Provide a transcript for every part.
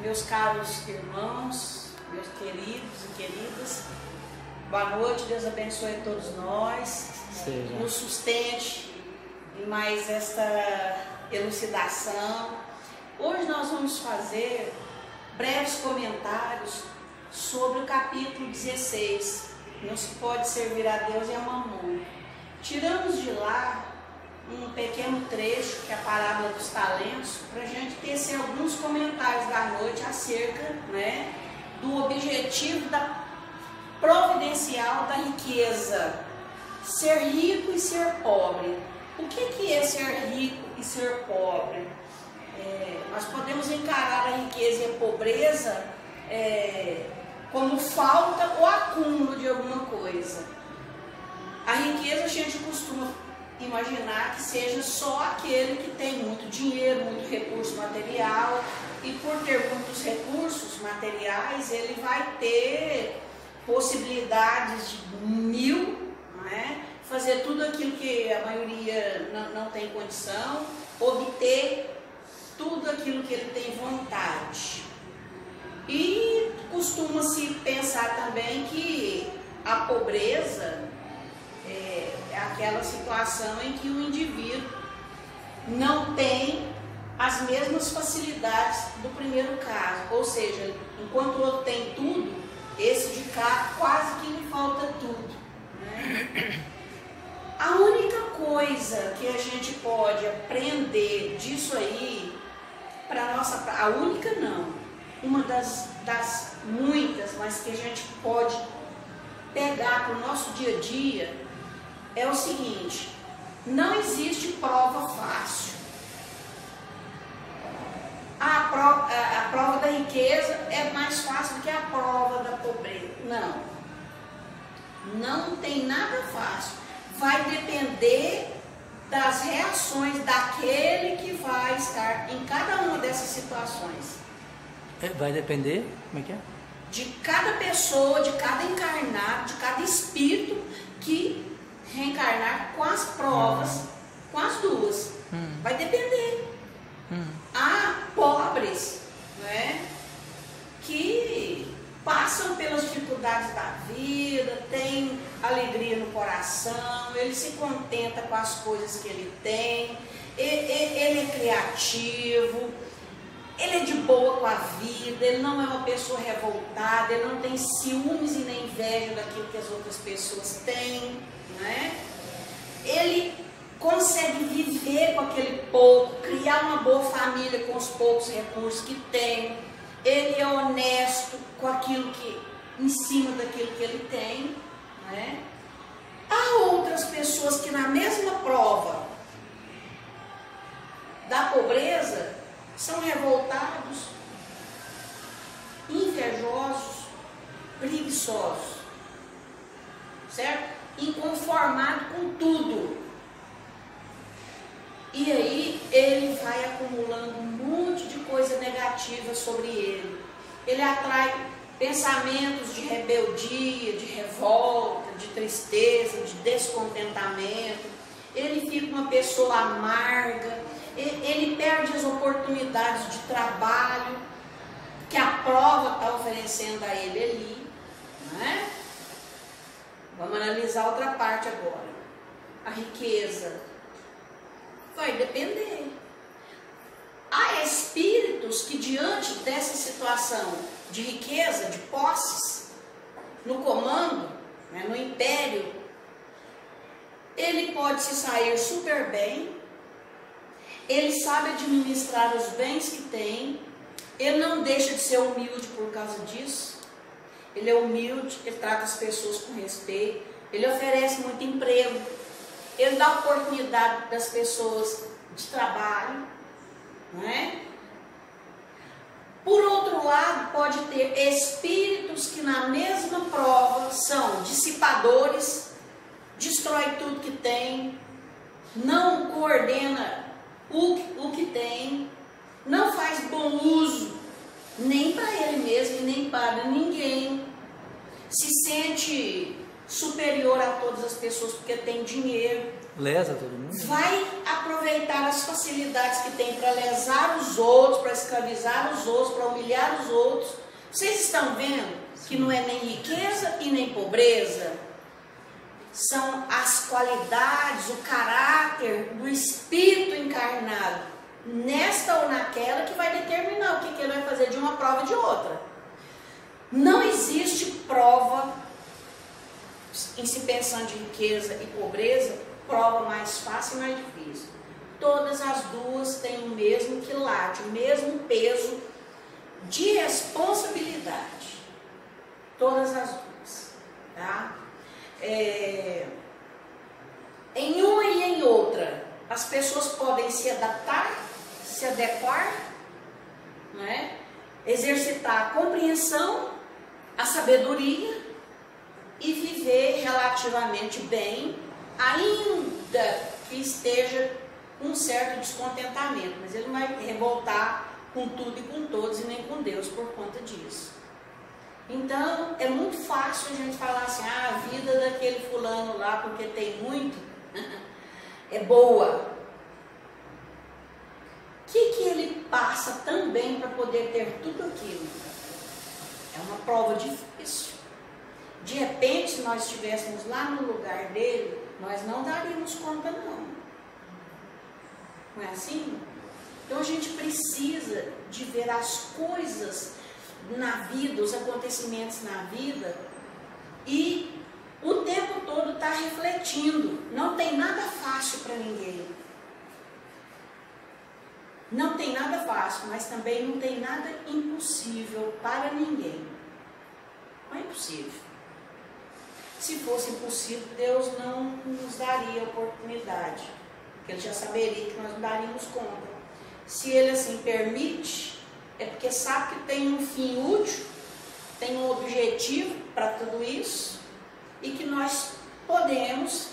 Meus caros irmãos, meus queridos e queridas, boa noite, Deus abençoe a todos nós, nos sustente em mais esta elucidação. Hoje nós vamos fazer breves comentários sobre o capítulo 16, não se pode servir a Deus e a mamon. Tiramos de lá um pequeno trecho, que é a parábola dos talentos, para a gente tecer alguns comentários da noite acerca, do objetivo providencial da riqueza, ser rico e ser pobre. O que é ser rico e ser pobre? Nós podemos encarar a riqueza e a pobreza como falta ou acúmulo de alguma coisa. A riqueza a gente costuma imaginar que seja só aquele que tem muito dinheiro, muito recurso material, e por ter muitos recursos materiais ele vai ter possibilidades de fazer tudo aquilo que a maioria não tem condição, obter tudo aquilo que ele tem vontade. E costuma-se pensar também que a pobreza é aquela situação em que o indivíduo não tem as mesmas facilidades do primeiro caso, ou seja, enquanto o outro tem tudo, esse de cá quase que lhe falta tudo, A única coisa que a gente pode aprender disso aí, a única não, uma das muitas, mas que a gente pode pegar para o nosso dia a dia, é o seguinte: não existe prova fácil. A prova da riqueza é mais fácil do que a prova da pobreza. Não tem nada fácil. Vai depender das reações daquele que vai estar em cada uma dessas situações. Vai depender? Como é que é? De cada pessoa, de cada encarnado, de cada espírito que reencarnar com as provas, com as duas. Vai depender. Há pobres, que passam pelas dificuldades da vida, têm alegria no coração, ele se contenta com as coisas que ele tem, ele é criativo, ele é de boa com a vida, ele não é uma pessoa revoltada, ele não tem ciúmes e nem inveja daquilo que as outras pessoas têm, Ele consegue viver com aquele pouco, criar uma boa família com os poucos recursos que tem, ele é honesto com aquilo que, em cima daquilo que ele tem, Há outras pessoas que na mesma prova da pobreza são revoltados, invejosos, preguiçosos, certo? Inconformado com tudo. E aí ele vai acumulando um monte de coisa negativa sobre ele. Ele atrai pensamentos de rebeldia, de revolta, de tristeza, de descontentamento. Ele fica uma pessoa amarga. Ele perde as oportunidades de trabalho que a prova está oferecendo a ele ali, Vamos analisar outra parte agora. A riqueza vai depender. Há espíritos que, diante dessa situação de riqueza, de posses, no comando, no império, ele pode se sair super bem, ele sabe administrar os bens que tem, ele não deixa de ser humilde por causa disso, ele é humilde, ele trata as pessoas com respeito, ele oferece muito emprego, ele dá oportunidade das pessoas de trabalho, Por outro lado, pode ter espíritos que na mesma prova são dissipadores, destrói tudo que tem, não coordena o que tem, não faz bom uso, nem para ele mesmo e nem para ninguém, se sente superior a todas as pessoas porque tem dinheiro, Lesa todo mundo. Vai aproveitar as facilidades que tem para lesar os outros, para escravizar os outros, para humilhar os outros. Vocês estão vendo que não é nem riqueza e nem pobreza? São as qualidades, o caráter do Espírito encarnado, nesta ou naquela, que vai determinar o que ele vai fazer de uma prova e de outra. Não existe prova, em se pensando de riqueza e pobreza, prova mais fácil e mais difícil. Todas as duas têm o mesmo quilate, o mesmo peso de responsabilidade. Todas as duas, tá? Em uma e em outra, as pessoas podem se adaptar, se adequar, né? Exercitar a compreensão, a sabedoria e viver relativamente bem, ainda que esteja com um certo descontentamento, mas ele não vai revoltar com tudo e com todos e nem com Deus por conta disso. Então, é muito fácil a gente falar assim, a vida daquele fulano lá, porque tem muito, é boa. O que ele passa também para poder ter tudo aquilo? É uma prova difícil. De repente, se nós estivéssemos lá no lugar dele, nós não daríamos conta, não. Não é assim? Então, a gente precisa de ver as coisas na vida, os acontecimentos na vida, e o tempo todo está refletindo. Não tem nada fácil para ninguém. Não tem nada fácil, mas também não tem nada impossível para ninguém. Não é impossível. Se fosse impossível, Deus não nos daria oportunidade, porque Ele já saberia que nós não daríamos conta. Se Ele assim permite, é porque sabe que tem um fim útil, tem um objetivo para tudo isso, e que nós podemos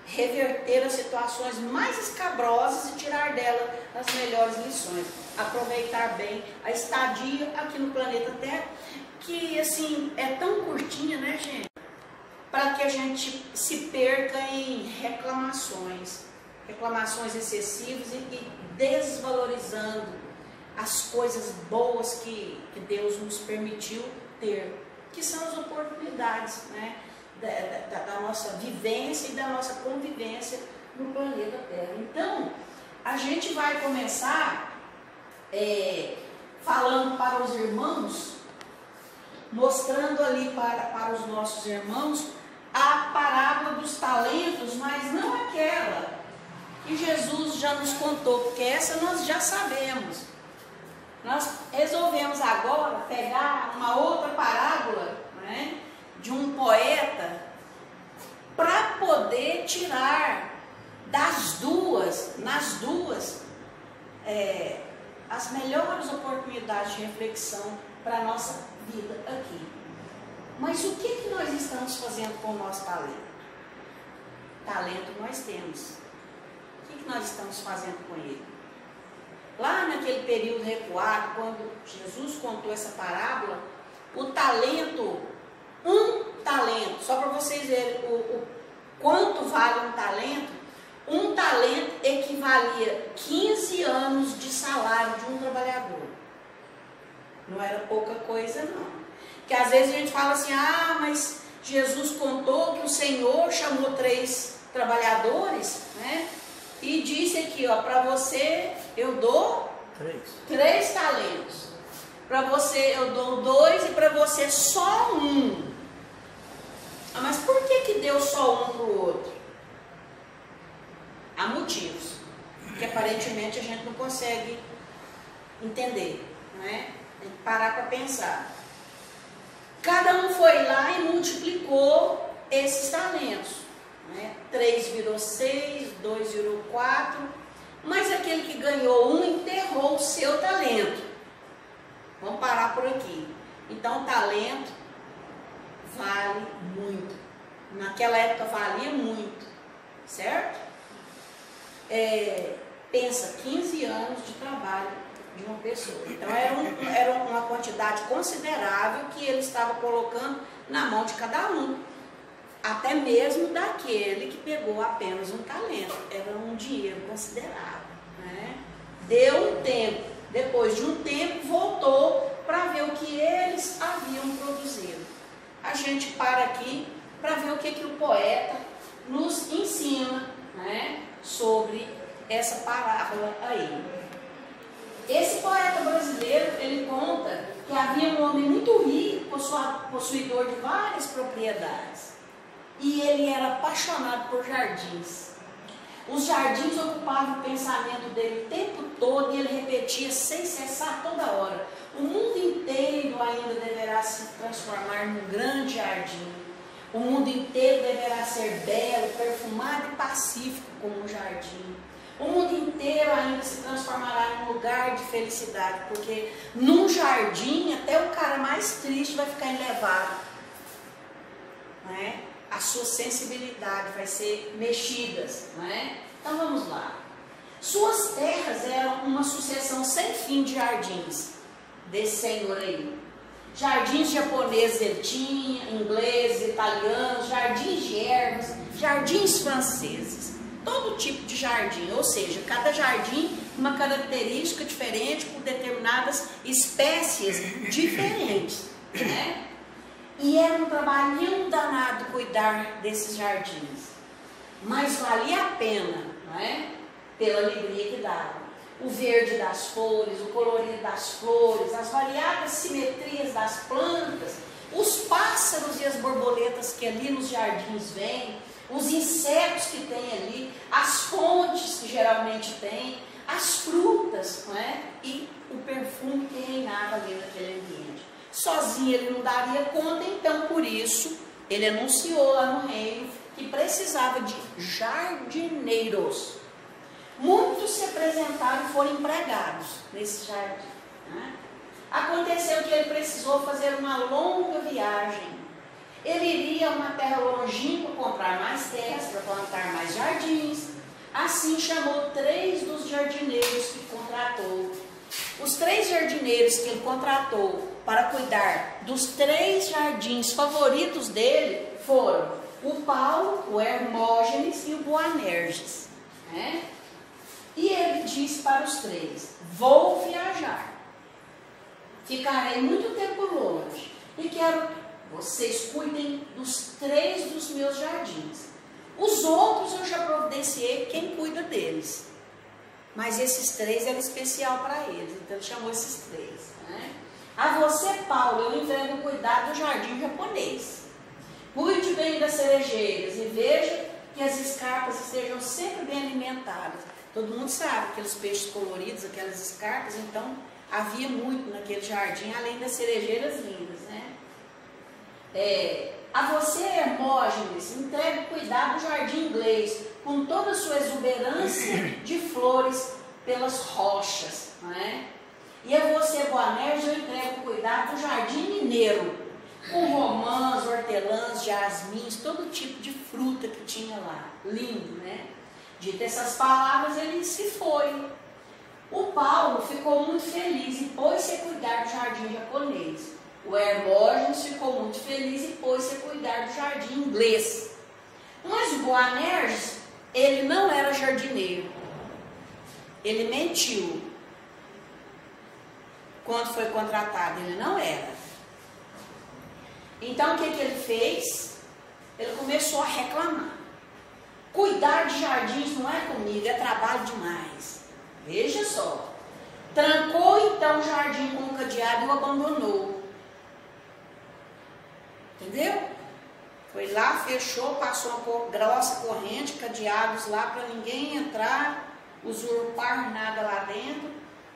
reverter as situações mais escabrosas e tirar dela as melhores lições. Aproveitar bem a estadia aqui no planeta Terra, que assim é tão curtinha, né, gente? Para que a gente se perca em reclamações excessivas e desvalorizando as coisas boas que Deus nos permitiu ter, que são as oportunidades, né, da nossa vivência e da nossa convivência no planeta Terra. Então, a gente vai começar falando para os irmãos, mostrando ali para os nossos irmãos a parábola dos talentos, mas não aquela que Jesus já nos contou, porque essa nós já sabemos. Nós resolvemos agora pegar uma outra parábola, né, de um poeta, para poder tirar nas duas, as melhores oportunidades de reflexão para a nossa vida aqui. Mas o que nós estamos fazendo com o nosso talento? Talento nós temos. O que nós estamos fazendo com ele? Lá naquele período recuado, quando Jesus contou essa parábola, o talento, um talento, só para vocês verem o quanto vale um talento equivalia 15 anos de salário de um trabalhador. Não era pouca coisa, não. Que às vezes a gente fala assim, mas Jesus contou que o Senhor chamou 3 trabalhadores, né? E disse aqui, para você eu dou 3 talentos. Para você eu dou 2 e para você só 1. Mas por que deu só 1 para o outro? Há motivos que aparentemente a gente não consegue entender, né? Tem que parar para pensar. Cada um foi lá e multiplicou esses talentos, né? 3 virou 6, 2 virou 4, mas aquele que ganhou 1 enterrou o seu talento. Vamos parar por aqui. Então, o talento vale muito. Naquela época valia muito, certo? Pensa, 15 anos de trabalho de uma pessoa. Então, era uma quantidade considerável que ele estava colocando na mão de cada um. até mesmo daquele que pegou apenas um talento. Era um dinheiro considerável, né? Deu um tempo, depois de um tempo voltou para ver o que eles haviam produzido. A gente para aqui para ver o que o poeta nos ensina, né, sobre essa parábola aí. Esse poeta brasileiro, ele conta que havia um homem muito rico, possuidor de várias propriedades, e ele era apaixonado por jardins. Os jardins ocupavam o pensamento dele o tempo todo e ele repetia sem cessar toda hora: o mundo inteiro ainda deverá se transformar num grande jardim. O mundo inteiro deverá ser belo, perfumado e pacífico como um jardim. O mundo inteiro ainda se transformará num lugar de felicidade, porque num jardim até o cara mais triste vai ficar elevado, né? A sua sensibilidade vai ser mexidas, né? Então vamos lá. Suas terras eram uma sucessão sem fim de jardins desse senhor aí. Jardins japoneses ele tinha, ingleses, italianos, jardins de ervas, jardins franceses, todo tipo de jardim, ou seja, cada jardim uma característica diferente, com determinadas espécies diferentes, né? E era um trabalhão danado cuidar desses jardins, mas valia a pena, não é? Pela alegria que dava. O verde das flores, o colorido das flores, as variadas simetrias das plantas, os pássaros e as borboletas que ali nos jardins vêm, os insetos que tem ali, as fontes que geralmente tem, as frutas, não é? E o perfume que reinava ali naquele ambiente. Sozinho ele não daria conta, então por isso ele anunciou lá no reino que precisava de jardineiros. Muitos se apresentaram e foram empregados nesse jardim, né? Aconteceu que ele precisou fazer uma longa viagem. Ele iria a uma terra longínqua comprar mais terras para plantar mais jardins. Assim chamou 3 dos jardineiros que contratou. Os 3 jardineiros que ele contratou para cuidar dos 3 jardins favoritos dele foram o Paulo, o Hermógenes e o Boanerges, né? E ele disse para os 3: vou viajar, ficarei muito tempo longe e quero que vocês cuidem dos 3 dos meus jardins. Os outros eu já providenciei quem cuida deles, mas esses 3 eram especial para eles, então ele chamou esses 3, né? A você, Paulo, eu entrego o cuidado do jardim japonês. Cuide bem das cerejeiras e veja que as escarpas estejam sempre bem alimentadas. Todo mundo sabe, aqueles peixes coloridos, aquelas escarpas, então havia muito naquele jardim, além das cerejeiras lindas, né? A você, Hermógenes, entregue o cuidado do jardim inglês, com toda a sua exuberância de flores pelas rochas, não é? E a você, Boanerges, eu entrego o cuidado do jardim mineiro, com romãs, hortelãs, jasmins, todo tipo de fruta que tinha lá. Lindo, né? Dito essas palavras, ele se foi. O Paulo ficou muito feliz e pôs-se a cuidar do jardim japonês. O Hermógenes ficou muito feliz e pôs-se a cuidar do jardim inglês. Mas o Boanerges, ele não era jardineiro. Ele mentiu quando foi contratado, ele não era. Então o que ele fez? Ele começou a reclamar. Cuidar de jardins não é comigo, é trabalho demais. Veja só. Trancou então o jardim com um cadeado e o abandonou. Entendeu? Foi lá, fechou, passou uma grossa corrente, cadeados lá para ninguém entrar, usurpar nada lá dentro,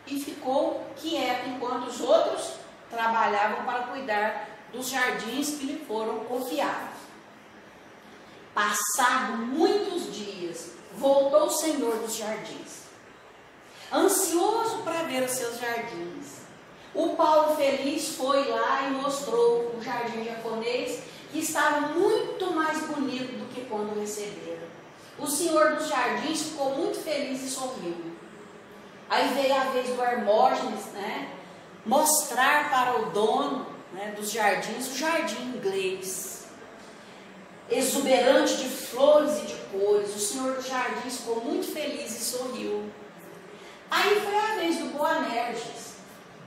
e ficou quieto enquanto os outros trabalhavam para cuidar dos jardins que lhe foram confiados. Passado muitos dias, voltou o Senhor dos jardins, ansioso para ver os seus jardins. O Paulo feliz foi lá e mostrou o jardim japonês, que estava muito mais bonito do que quando recebera. O Senhor dos jardins ficou muito feliz e sorriu. Aí veio a vez do Hermógenes, né, mostrar para o dono, né, dos jardins o jardim inglês. exuberante de flores e de cores. O senhor dos jardins ficou muito feliz e sorriu. Aí foi a vez do Boanerges.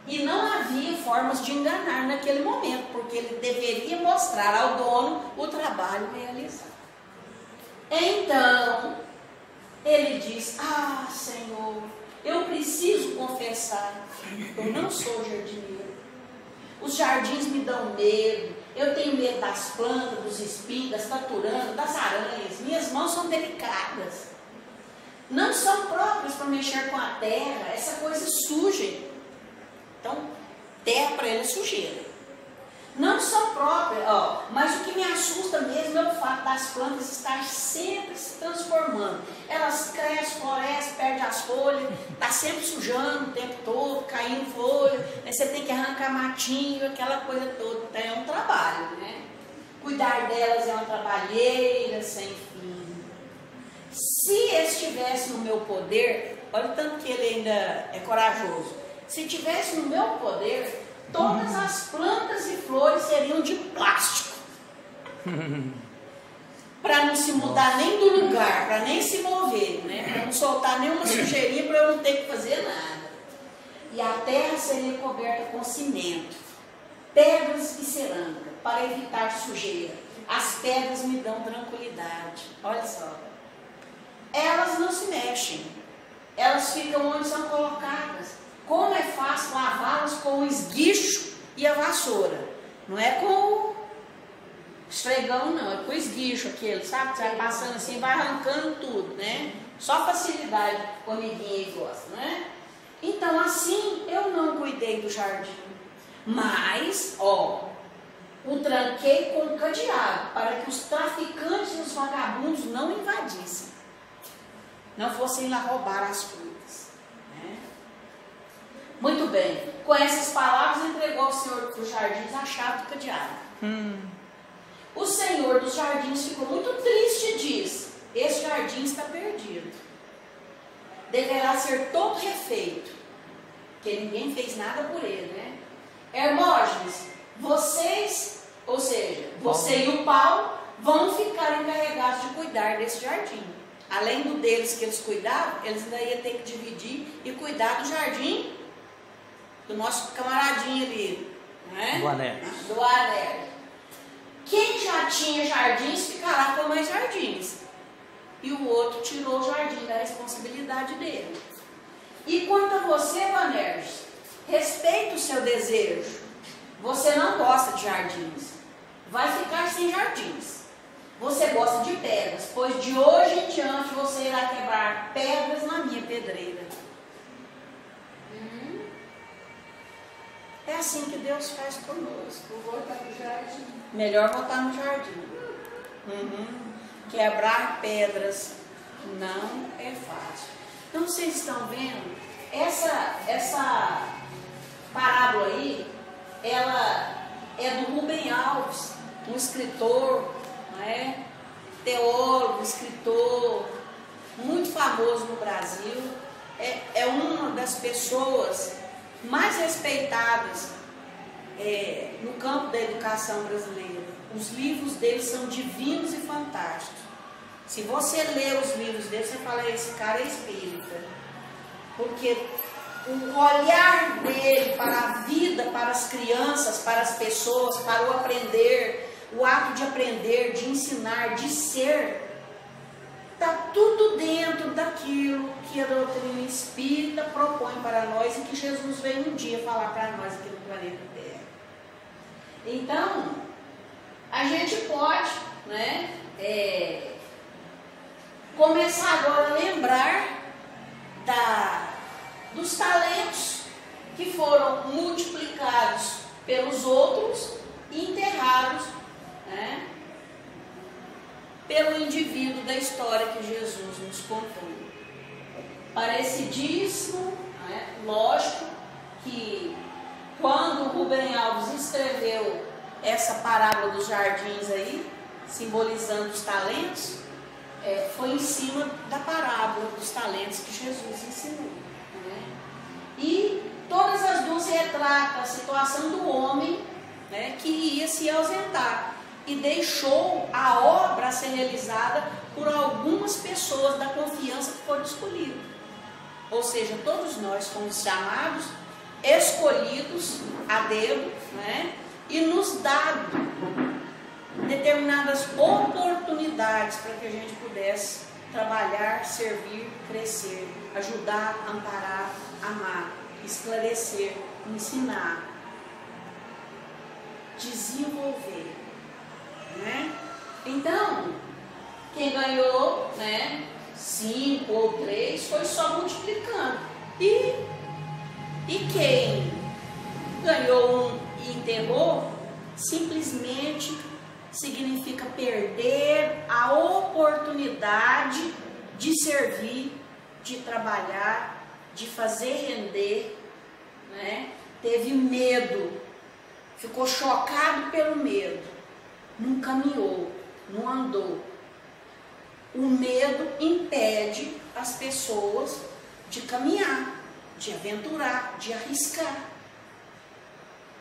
E não havia formas de enganar naquele momento, porque ele deveria mostrar ao dono o trabalho realizado. Então, ele diz: ah, Senhor, eu preciso confessar, eu não sou jardineiro. Os jardins me dão medo, eu tenho medo das plantas, dos espinhos, das taturangas, das aranhas. Minhas mãos são delicadas, não são próprias para mexer com a terra, essa coisa suja. Então, terra para ele é sujeira. Não são próprias, mas o que me assusta mesmo é o fato das plantas estar sempre se transformando. Elas crescem, florescem, perdem as folhas, está sempre sujando o tempo todo, caindo folha, aí você tem que arrancar matinho, aquela coisa toda. Então é um trabalho, né? Cuidar delas é uma trabalheira sem fim. Se estivesse no meu poder, olha o tanto que ele ainda é corajoso. Se tivesse no meu poder, todas as plantas e flores seriam de plástico. Para não se mudar nem do lugar, para nem se mover, né? Para não soltar nenhuma sujeirinha, para eu não ter que fazer nada. E a terra seria coberta com cimento, pedras e cerâmica, para evitar sujeira. As pedras me dão tranquilidade. Olha só. Elas não se mexem. Elas ficam onde são colocadas. Como é fácil lavá-las com o esguicho e a vassoura. Não é com o esfregão, não. É com o esguicho aquele, sabe? Você vai passando assim, vai arrancando tudo, né? Só facilidade o amiguinho aí gosta, né? Então, assim, eu não cuidei do jardim. Mas, o tranquei com cadeado, para que os traficantes e os vagabundos não invadissem. Não fossem lá roubar as frutas. Muito bem, com essas palavras entregou ao Senhor dos jardins a chave do cadeado. O Senhor dos jardins ficou muito triste e disse: esse jardim está perdido. Deverá ser todo refeito, porque ninguém fez nada por ele, né? Hermógenes, vocês, ou seja, você e o Paulo, vão ficar encarregados de cuidar desse jardim. Além do deles que eles cuidavam, eles ainda iam ter que dividir e cuidar do jardim do nosso camaradinho ali, né? Do Ané. Quem já tinha jardins ficará com mais jardins. E o outro tirou o jardim da responsabilidade dele. E quanto a você, Boanerges, respeita o seu desejo. Você não gosta de jardins. Vai ficar sem jardins. Você gosta de pedras, pois de hoje em diante você irá quebrar pedras na minha pedreira. É assim que Deus faz conosco. Vou voltar no jardim. Melhor voltar no jardim. Quebrar pedras não é fácil. Então vocês estão vendo? Essa parábola aí, ela é do Rubem Alves, um escritor, não é? Teólogo, escritor, muito famoso no Brasil. É uma das pessoas mais respeitadas no campo da educação brasileira. Os livros dele são divinos e fantásticos. Se você ler os livros dele, você fala: esse cara é espírita. Porque o olhar dele para a vida, para as crianças, para as pessoas, para o aprender, o ato de aprender, de ensinar, de ser, está tudo dentro daquilo que a doutrina espírita propõe para nós e que Jesus veio um dia falar para nós aqui no planeta Terra. Então, a gente pode, né, começar agora a lembrar dos talentos que foram multiplicados pelos outros e enterrados, né, pelo indivíduo da história que Jesus nos contou. Parecidíssimo, né? Lógico que quando Rubem Alves escreveu essa parábola dos jardins aí, simbolizando os talentos, foi em cima da parábola dos talentos que Jesus ensinou, né? E todas as duas retratam a situação do homem, né, que ia se ausentar. e deixou a obra a ser realizada por algumas pessoas da confiança que foram escolhidas. Ou seja, todos nós fomos chamados, escolhidos a dedo, né? E nos dado determinadas oportunidades para que a gente pudesse trabalhar, servir, crescer, ajudar, amparar, amar, esclarecer, ensinar, desenvolver, né? Então, quem ganhou, né, 5 ou 3 foi só multiplicando. E quem ganhou 1 e enterrou, simplesmente significa perder a oportunidade de servir, de trabalhar, de fazer render, né? Teve medo, ficou chocado pelo medo, não caminhou, não andou. O medo impede as pessoas de caminhar, de aventurar, de arriscar.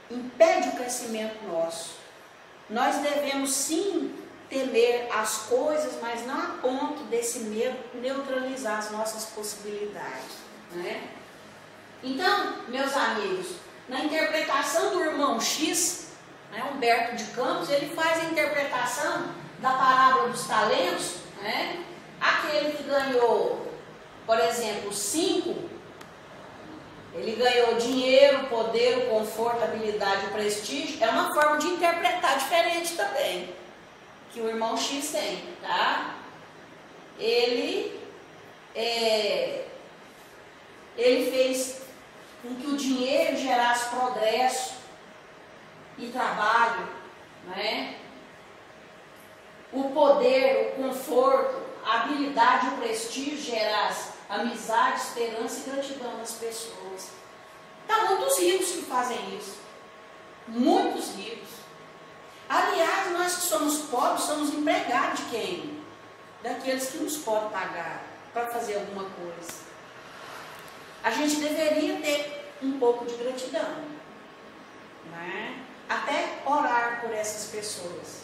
Impede o crescimento nosso. Nós devemos sim temer as coisas, mas não a ponto desse medo neutralizar as nossas possibilidades, né? Então, meus amigos, na interpretação do irmão X, né, Humberto de Campos, ele faz a interpretação da parábola dos talentos, né? Aquele que ganhou, por exemplo, 5, ele ganhou dinheiro, poder, o conforto, a habilidade, o prestígio. É uma forma de interpretar diferente também, que o irmão X tem, tá? Ele fez com que o dinheiro gerasse progresso e trabalho, né? O poder, o conforto, a habilidade e o prestígio gerasse amizade, esperança e gratidão nas pessoas. Há muitos ricos que fazem isso. Muitos ricos. Aliás, nós que somos pobres, somos empregados de quem? Daqueles que nos podem pagar para fazer alguma coisa. A gente deveria ter um pouco de gratidão, né? Até orar por essas pessoas.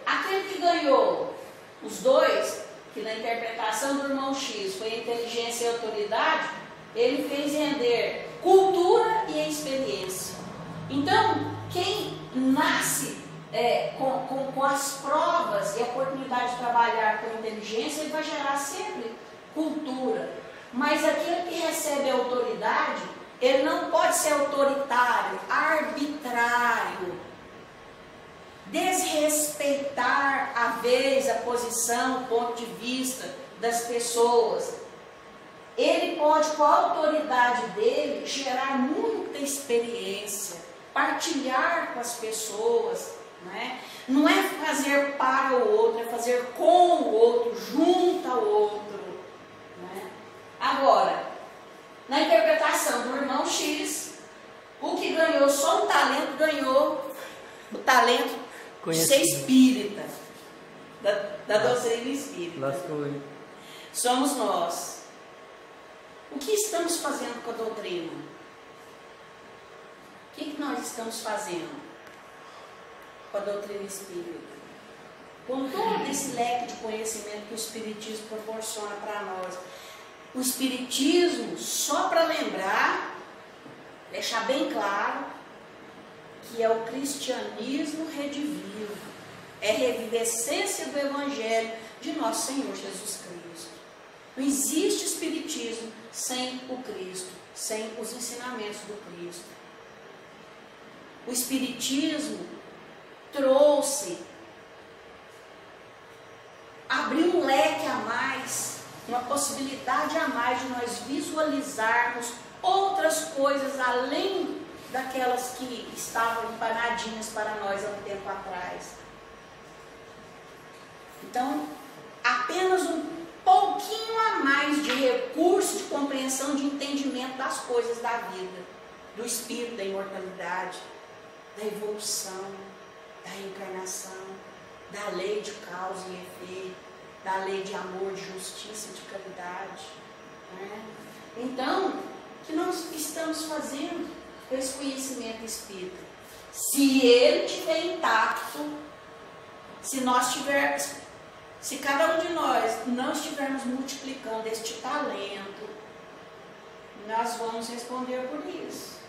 Aquele que ganhou os 2, que na interpretação do irmão X foi inteligência e autoridade, ele fez render cultura e experiência. Então, quem nasce com as provas e a oportunidade de trabalhar com inteligência, ele vai gerar sempre cultura. Mas aquele que recebe a autoridade, ele não pode ser autoritário, arbitrário, desrespeitar a vez, a posição, o ponto de vista das pessoas. Ele pode, com a autoridade dele, gerar muita experiência, partilhar com as pessoas, né? Não é fazer para o outro, é fazer com o outro, junto ao outro, né? Agora, na interpretação do irmão X, o que ganhou só um talento, ganhou o talento de ser espírita, da doutrina espírita. Somos nós. O que estamos fazendo com a doutrina? O que nós estamos fazendo com a doutrina espírita? Com todo esse leque de conhecimento que o Espiritismo proporciona para nós. O Espiritismo, só para lembrar, deixar bem claro, que é o cristianismo redivivo, é a revivescência do Evangelho de nosso Senhor Jesus Cristo. Não existe Espiritismo sem o Cristo, sem os ensinamentos do Cristo. O Espiritismo trouxe, abriu um leque a mais, uma possibilidade a mais de nós visualizarmos outras coisas além daquelas que estavam empanadinhas para nós há um tempo atrás. Então, apenas um pouquinho a mais de recurso de compreensão, de entendimento das coisas da vida, do espírito, da imortalidade, da evolução, da reencarnação, da lei de causa e efeito, da lei de amor, de justiça e de caridade, né? Então, o que nós estamos fazendo com esse conhecimento espírita? Se ele estiver intacto, se cada um de nós não estivermos multiplicando este talento, nós vamos responder por isso.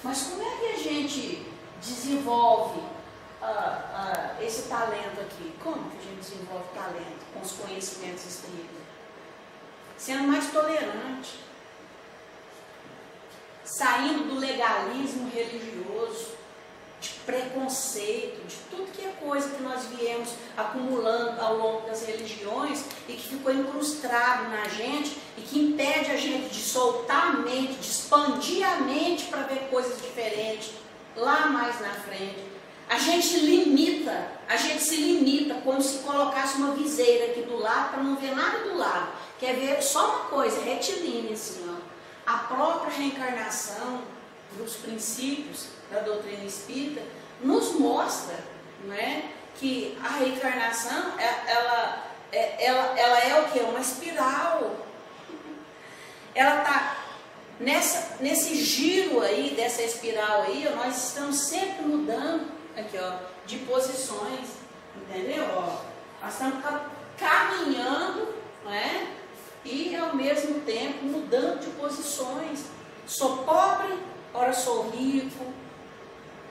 Mas como é que a gente desenvolve esse talento aqui? Como que a gente desenvolve talento com os conhecimentos espíritas? Sendo mais tolerante, saindo do legalismo religioso, de preconceito, de tudo que é coisa que nós viemos acumulando ao longo das religiões e que ficou incrustado na gente e que impede a gente de soltar a mente, de expandir a mente para ver coisas diferentes lá mais na frente. A gente se limita como se colocasse uma viseira aqui do lado para não ver nada do lado. Quer ver só uma coisa, retilínea assim, ó. A própria reencarnação dos princípios da doutrina espírita nos mostra, não é, que a reencarnação ela é o que? Uma espiral. Ela está nesse giro aí, dessa espiral aí, nós estamos sempre mudando aqui, ó, de posições, entendeu? Ó, nós estamos caminhando, não é? E ao mesmo tempo mudando de posições. Sou pobre, ora sou rico,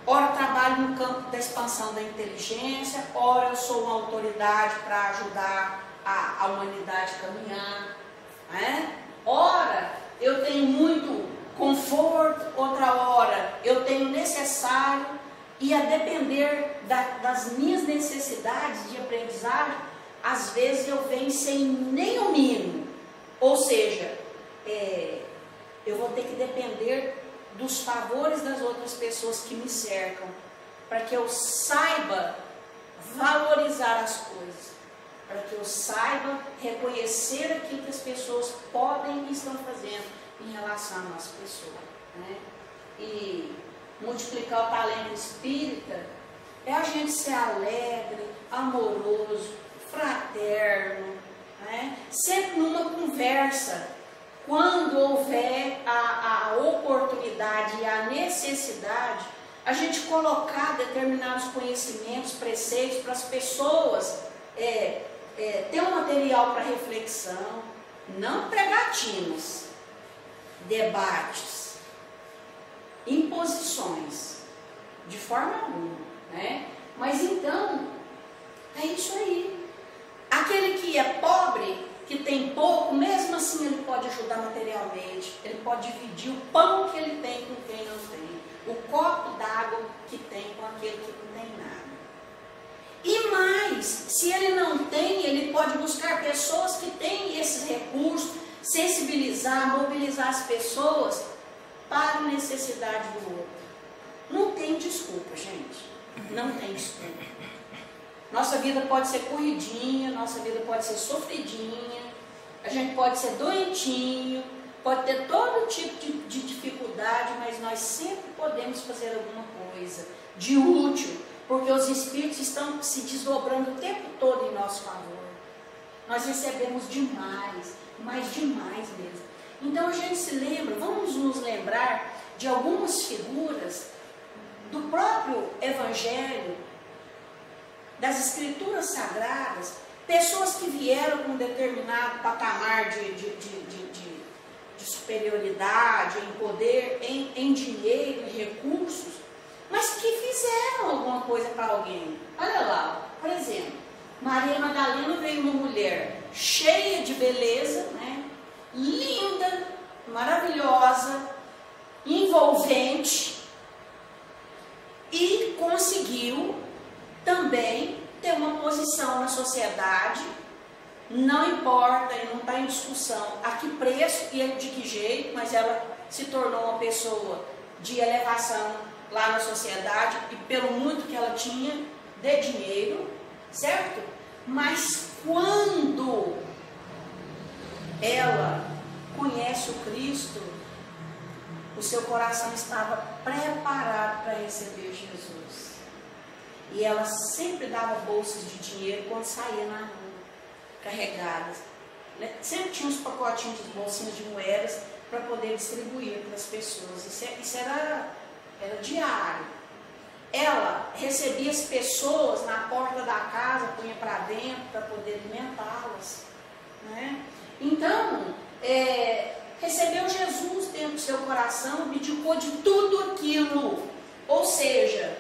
ora trabalho no campo da expansão da inteligência, ora eu sou uma autoridade para ajudar a humanidade a caminhar, né? Ora eu tenho muito conforto, outra hora eu tenho necessário, e a depender das minhas necessidades de aprendizagem, às vezes eu venho sem nem o mínimo, ou seja, eu vou ter que depender dos favores das outras pessoas que me cercam, para que eu saiba valorizar as coisas, para que eu saiba reconhecer aquilo que as pessoas podem e estão fazendo em relação a nossa pessoa, né? E multiplicar o talento espírita é a gente ser alegre, amoroso, fraterno, né? Sempre numa conversa. Quando houver a oportunidade e a necessidade, a gente colocar determinados conhecimentos, preceitos para as pessoas ter um material para reflexão, não pregatinos, debates, imposições, de forma alguma, né? Mas então, é isso aí. Aquele que é pobre, que tem pouco, mesmo assim ele pode ajudar materialmente, ele pode dividir o pão que ele tem com quem não tem, o copo d'água que tem com aquele que não tem nada. E mais, se ele não tem, ele pode buscar pessoas que têm esses recursos, sensibilizar, mobilizar as pessoas para a necessidade do outro. Não tem desculpa, gente, não tem desculpa. Nossa vida pode ser corridinha, nossa vida pode ser sofridinha, a gente pode ser doentinho, pode ter todo tipo de dificuldade, mas nós sempre podemos fazer alguma coisa de útil, porque os espíritos estão se desdobrando o tempo todo em nosso favor. Nós recebemos demais, mas demais mesmo. Então a gente se lembra, vamos nos lembrar de algumas figuras do próprio Evangelho, das Escrituras Sagradas, pessoas que vieram com um determinado patamar de superioridade, em poder, em dinheiro, em recursos, mas que fizeram alguma coisa para alguém. Olha lá, por exemplo, Maria Madalena veio uma mulher cheia de beleza, né? Linda, maravilhosa, envolvente, e conseguiu também ter uma posição na sociedade. Não importa, e não está em discussão a que preço e de que jeito, mas ela se tornou uma pessoa de elevação lá na sociedade, e pelo muito que ela tinha de dinheiro, certo? Mas quando ela conhece o Cristo, o seu coração estava preparado para receber Jesus. E ela sempre dava bolsas de dinheiro quando saía na rua, carregadas. Sempre tinha uns pacotinhos de bolsinhas de moedas para poder distribuir para as pessoas. Isso era diário. ela recebia as pessoas na porta da casa, punha para dentro para poder alimentá-las, né? Então, recebeu Jesus dentro do seu coração, abdicou de tudo aquilo, ou seja,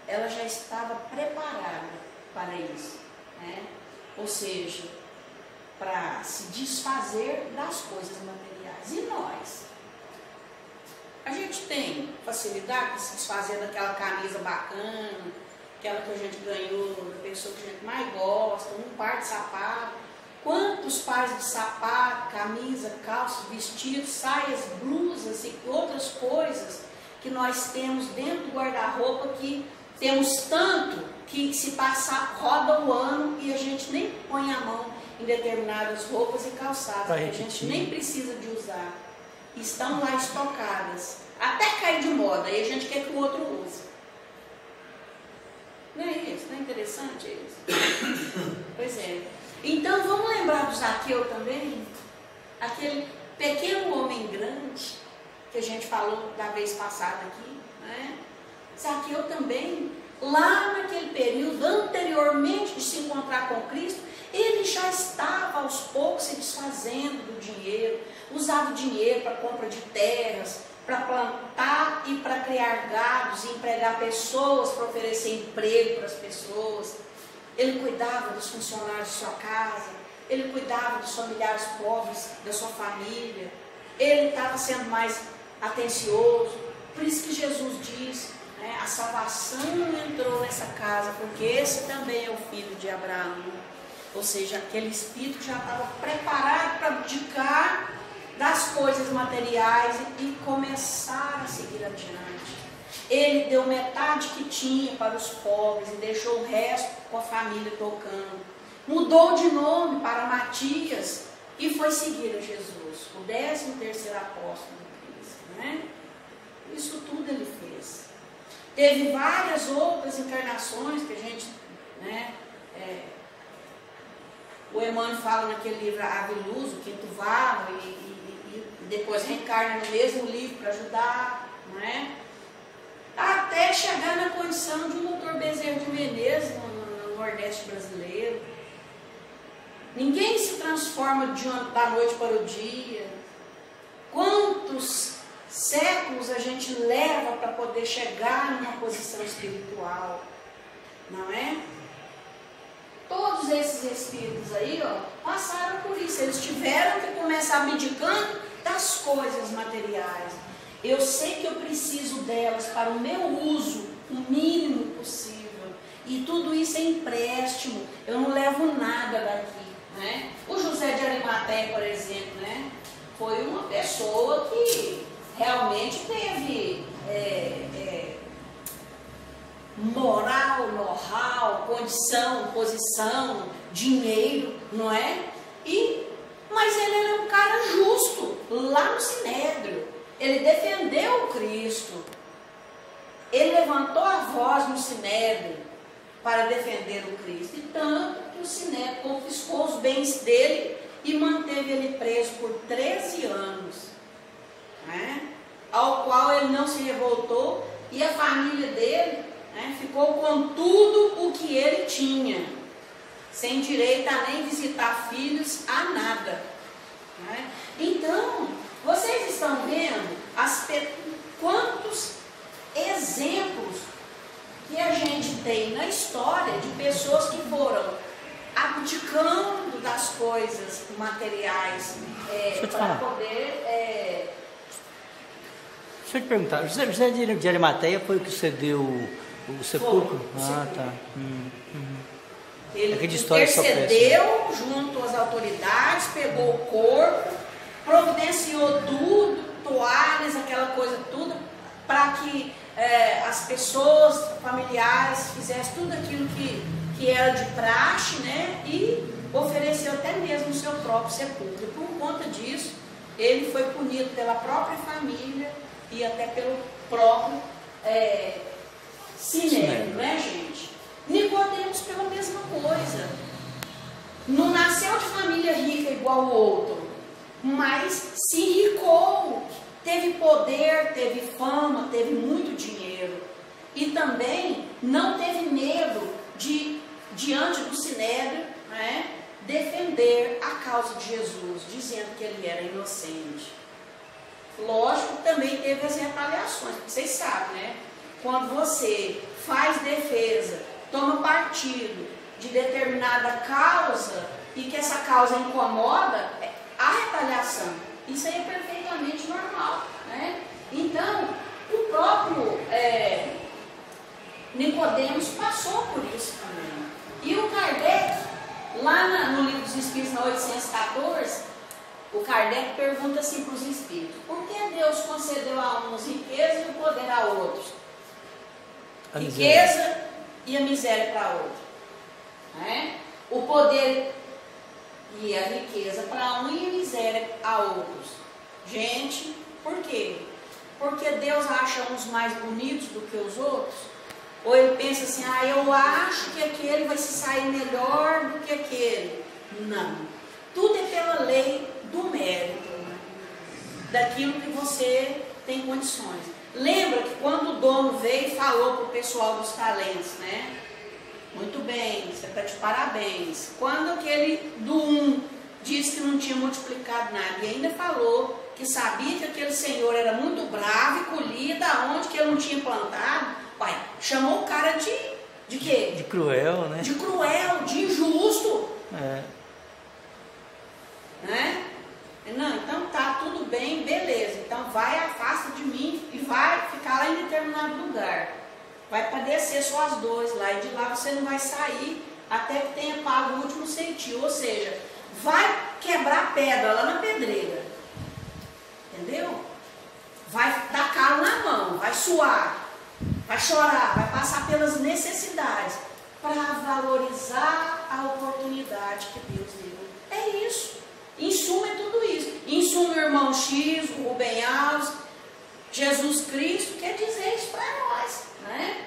ela já estava preparada para isso, né? Ou seja, para se desfazer das coisas materiais. E nós? A gente tem facilidade de se desfazer daquela camisa bacana, aquela que a gente ganhou da pessoa que a gente mais gosta, um par de sapato. Quantos pares de sapato, camisa, calça, vestidos, saias, blusas e outras coisas que nós temos dentro do guarda-roupa, que temos tanto que se passar roda o ano e a gente nem põe a mão em determinadas roupas e calçados, que a gente nem precisa de usar. Estão lá estocadas, até cair de moda, e a gente quer que o outro use. Não é isso? Não é interessante isso? Pois é. Então vamos lembrar do Zaqueu também, aquele pequeno homem grande que a gente falou da vez passada aqui, né? Zaqueu também, lá naquele período anteriormente de se encontrar com Cristo, ele já estava aos poucos se desfazendo do dinheiro, usava o dinheiro para compra de terras, para plantar e para criar gados e empregar pessoas, para oferecer emprego para as pessoas. Ele cuidava dos funcionários de sua casa, ele cuidava dos familiares pobres da sua família, ele estava sendo mais atencioso. Por isso que Jesus diz, né, a salvação entrou nessa casa, porque esse também é o filho de Abraão. Ou seja, aquele espírito já estava preparado para abdicar das coisas materiais e começar a seguir adiante. Ele deu metade que tinha para os pobres e deixou o resto com a família tocando. Mudou de nome para Matias e foi seguir a Jesus, o 13º apóstolo de Cristo, né? Isso tudo ele fez. Teve várias outras encarnações que a gente, né, o Emmanuel fala naquele livro Ave Luz, o Quinto Valo, e depois reencarna no mesmo livro para ajudar, não é? Até chegar na condição de um Dr. Bezerra de Menezes no Nordeste brasileiro. Ninguém se transforma da noite para o dia. Quantos séculos a gente leva para poder chegar numa posição espiritual, não é? Todos esses espíritos aí, ó, passaram por isso. Eles tiveram que começar abdicando das coisas materiais. Eu sei que eu preciso delas para o meu uso, o mínimo possível. E tudo isso é empréstimo. Eu não levo nada daqui, né? O José de Arimateia, por exemplo, né, foi uma pessoa que realmente teve moral, know-how, condição, posição, dinheiro, não é? Mas ele era um cara justo, lá no Sinédrio. Ele defendeu o Cristo. Ele levantou a voz no Sinédrio para defender o Cristo. E tanto que o Sinédrio confiscou os bens dele e manteve ele preso por 13 anos. Né? Ao qual ele não se revoltou e a família dele, né, ficou com tudo o que ele tinha, sem direito a nem visitar filhos, a nada. Né? Então, vocês estão vendo quantos exemplos que a gente tem na história de pessoas que foram abdicando das coisas materiais para poder... Deixa eu te perguntar, José de Arimateia foi o que cedeu o sepulcro? Tá. Ele intercedeu junto às autoridades, pegou o corpo, providenciou tudo, toalhas, aquela coisa tudo, para que as pessoas familiares fizessem tudo aquilo que era de praxe, né? E ofereceu até mesmo o seu próprio sepulcro. E por conta disso, ele foi punido pela própria família e até pelo próprio Sinédrio, né, gente? Nicodemos pela mesma coisa. Não nasceu de família rica igual o outro, mas se enricou, teve poder, teve fama, teve muito dinheiro. e também não teve medo de, diante do sinédrio, né, defender a causa de Jesus, dizendo que ele era inocente. Lógico que também teve as retaliações, porque vocês sabem, né? Quando você faz defesa, toma partido de determinada causa e que essa causa incomoda, há retaliação. Isso aí é perfeitamente normal, né? Então, o próprio Nicodemos passou por isso também. E o Kardec, lá no Livro dos Espíritos, na 814, o Kardec pergunta assim para os espíritos: por que Deus concedeu a uns riqueza e o poder a outros? A riqueza miséria. E a miséria para outros. Né? O poder e a riqueza para um e a miséria a outros. Gente, por quê? Porque Deus acha uns mais bonitos do que os outros? Ou ele pensa assim, eu acho que aquele vai se sair melhor do que aquele? Não. Tudo é pela lei do mérito, né? Daquilo que você tem condições. Lembra que quando o dono veio e falou para o pessoal dos talentos, né? Muito bem, você está de parabéns. Quando aquele do disse que não tinha multiplicado nada e ainda falou que sabia que aquele senhor era muito bravo e colhia da onde que ele não tinha plantado, chamou o cara de quê? De cruel, né? De cruel, de injusto. Né? Não, então tá tudo bem, beleza. Então vai, afasta de mim e vai ficar lá em determinado lugar. Vai padecer só as dores lá, e de lá você não vai sair até que tenha pago o último centil. Ou seja, vai quebrar pedra lá na pedreira. Entendeu? Vai dar calo na mão, vai suar, vai chorar, vai passar pelas necessidades para valorizar a oportunidade que Deus deu. É isso. Em suma é tudo isso. Em suma o irmão X, o Rubem Alves, Jesus Cristo quer dizer isso para nós, né?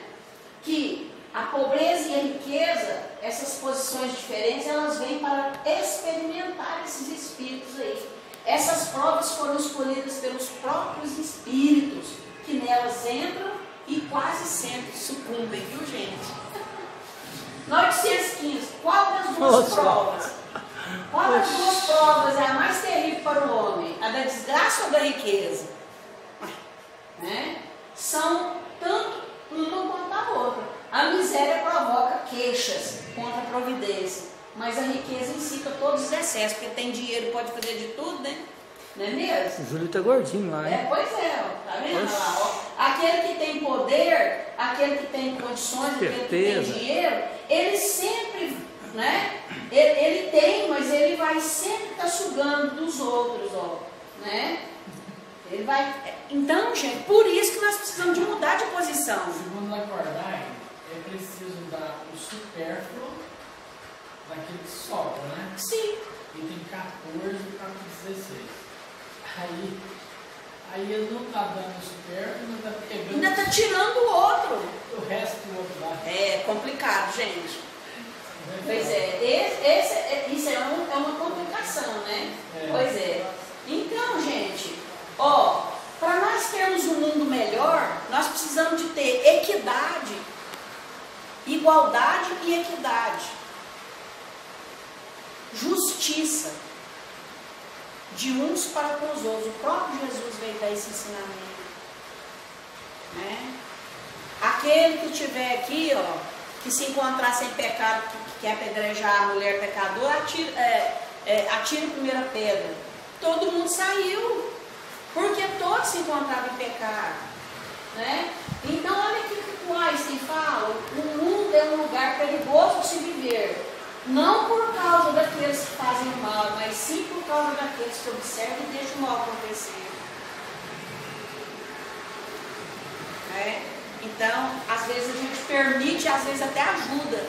Que a pobreza e a riqueza, essas posições diferentes, elas vêm para experimentar esses espíritos aí. Essas provas foram escolhidas pelos próprios espíritos, que nelas entram e quase sempre sucumbem, viu, gente? 915, qual das duas provas? Qual das duas provas é a mais terrível para o homem? A da desgraça ou da riqueza? Né? São tanto uma quanto a outra. A miséria provoca queixas contra a providência, mas a riqueza incita todos os excessos, porque tem dinheiro, pode fazer de tudo, né? Não é mesmo? O Júlio tá gordinho lá, hein? Pois é, ó, tá vendo lá? Ó. Aquele que tem poder, aquele que tem condições, aquele que tem dinheiro, ele sempre, né? Ele tem, mas ele vai sempre estar sugando dos outros, ó, né? Ele vai. Então, gente, por isso que nós precisamos de mudar de posição. Segundo Lacordaire, é preciso dar o supérfluo daquilo que sobra, né? Sim. Item 14 para 16. Aí ele não está dando o supérfluo, não está pegando. Ainda está tirando o outro. O resto do outro lá. É complicado, gente. Pois é, isso é uma complicação, né? Pois é. Então, gente, ó, para nós termos um mundo melhor, nós precisamos de ter equidade, igualdade e equidade, justiça de uns para com os outros. O próprio Jesus veio dar esse ensinamento, né? Aquele que estiver aqui, ó, que se encontrar sem pecado, que quer apedrejar a mulher pecadora, atira a primeira pedra. Todo mundo saiu, porque todos se encontravam em pecado, né? Então, olha o que o Einstein fala: o mundo é um lugar perigoso de se viver, não por causa daqueles que fazem o mal, mas sim por causa daqueles que observam e deixam o mal acontecer. Então, às vezes a gente permite, às vezes até ajuda,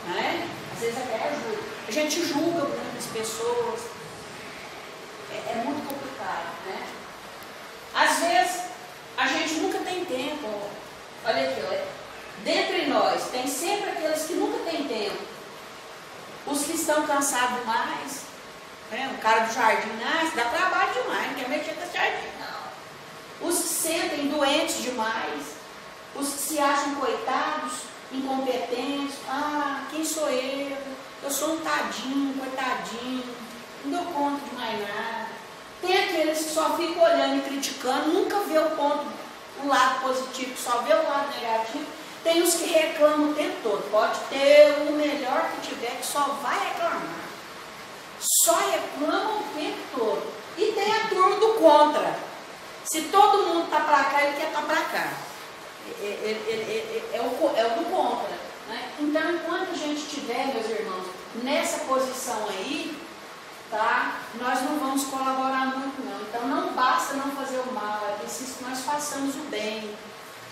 né? Às vezes até ajuda. A gente julga muitas pessoas. É muito complicado, né? Às vezes, a gente nunca tem tempo. Olha aqui, olha. Dentre nós, tem sempre aqueles que nunca têm tempo. Os que estão cansados demais. Né? O cara do jardim, isso dá trabalho demais, não quer mexer com esse jardim, não. Os que sentem doentes demais. Os que se acham coitados, incompetentes, quem sou eu? Eu sou um tadinho, coitadinho, não dou conta de mais nada. Tem aqueles que só ficam olhando e criticando, nunca vê o lado positivo, só vê o lado negativo. Tem os que reclamam o tempo todo. Pode ter o melhor que tiver, que só vai reclamar. Só reclamam o tempo todo. E tem a turma do contra. Se todo mundo está para cá, ele quer estar para cá. É o do contra. Né? Então, enquanto a gente estiver, meus irmãos, nessa posição aí, tá? Nós não vamos colaborar muito, não. Então, não basta não fazer o mal, é preciso que nós façamos o bem.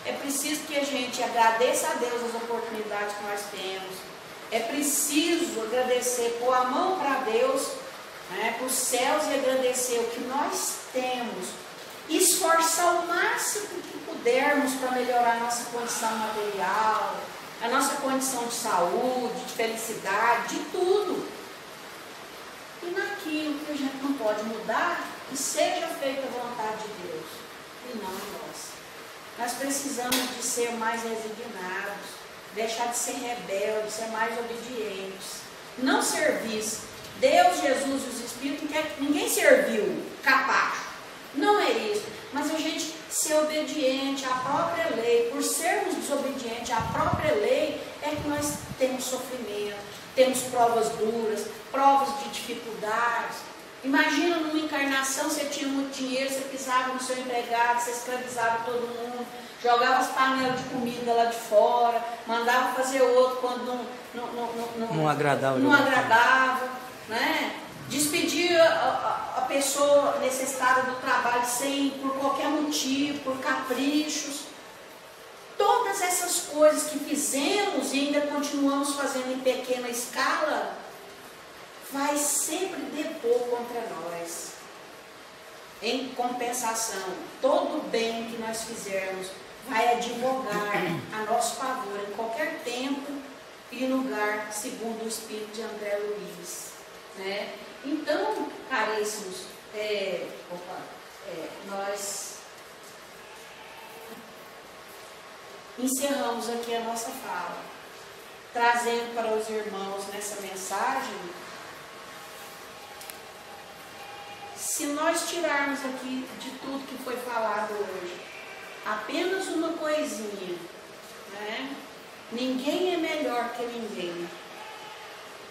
É preciso que a gente agradeça a Deus as oportunidades que nós temos. É preciso agradecer, pôr a mão para Deus, né, para os céus, e agradecer o que nós temos. Esforçar o máximo que pudermos para melhorar a nossa condição material, a nossa condição de saúde, de felicidade, de tudo. E naquilo que a gente não pode mudar, que seja feita a vontade de Deus, e não a nossa. Nós precisamos de ser mais resignados, deixar de ser rebeldes, ser mais obedientes. Não servir. Deus, Jesus e os Espíritos, ninguém serviu capacho. Não é isso. Mas a gente ser obediente à própria lei. Por sermos desobedientes à própria lei, é que nós temos sofrimento, temos provas duras, provas de dificuldades. Imagina numa encarnação, você tinha muito dinheiro, você pisava no seu empregado, você escravizava todo mundo, jogava as panelas de comida lá de fora, mandava fazer outro quando não agradava, né? Despedia a pessoa necessitada do trabalho por qualquer motivo, por caprichos. Todas essas coisas que fizemos e ainda continuamos fazendo em pequena escala, vai sempre depor contra nós. Em compensação, todo o bem que nós fizermos vai advogar a nosso favor em qualquer tempo e lugar, segundo o Espírito de André Luiz. Né? Então, caríssimos, nós encerramos aqui a nossa fala, trazendo para os irmãos nessa mensagem. Se nós tirarmos aqui de tudo que foi falado hoje, apenas uma coisinha, né? Ninguém é melhor que ninguém.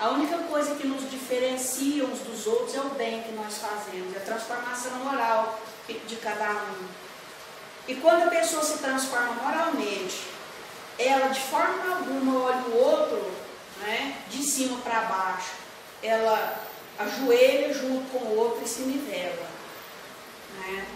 A única coisa que nos diferencia uns dos outros é o bem que nós fazemos, é a transformação moral de cada um. E quando a pessoa se transforma moralmente, ela de forma alguma olha o outro, né, de cima para baixo, ela ajoelha junto com o outro e se nivela. Né?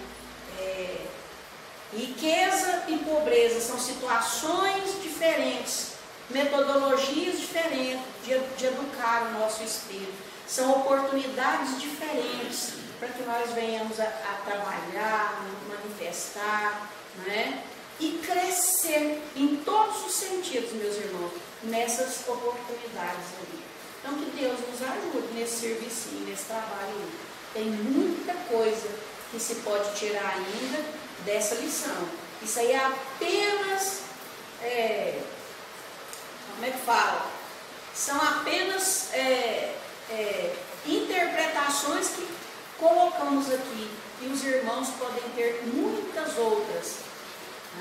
Riqueza e pobreza são situações diferentes, metodologias diferentes de educar o nosso espírito. São oportunidades diferentes para que nós venhamos a trabalhar, manifestar, né? E crescer em todos os sentidos, meus irmãos, nessas oportunidades ali. Então, que Deus nos ajude nesse servicinho, nesse trabalho. Tem muita coisa que se pode tirar ainda dessa lição. Isso aí é apenas, como é que fala? São apenas interpretações que colocamos aqui. E os irmãos podem ter muitas outras.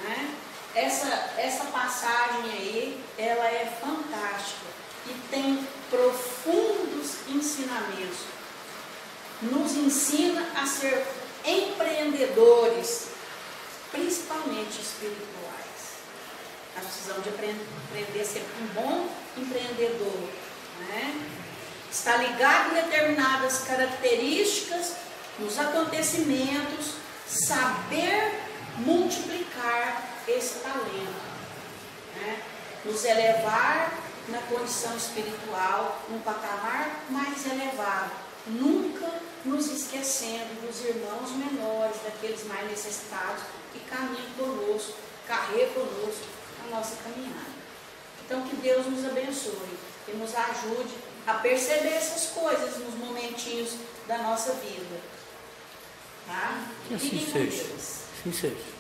Né? Essa passagem aí, ela é fantástica. E tem profundos ensinamentos. Nos ensina a ser empreendedores, principalmente espirituais. Nós precisamos de aprender a ser um bom empreendedor. Né? Está ligado em determinadas características, nos acontecimentos, saber multiplicar esse talento. Né? Nos elevar na condição espiritual, num patamar mais elevado, nunca nos esquecendo dos irmãos menores, daqueles mais necessitados que caminham conosco, carregam conosco a nossa caminhada. Então, que Deus nos abençoe e nos ajude a perceber essas coisas nos momentinhos da nossa vida. Tá? Que assim seja. Assim seja.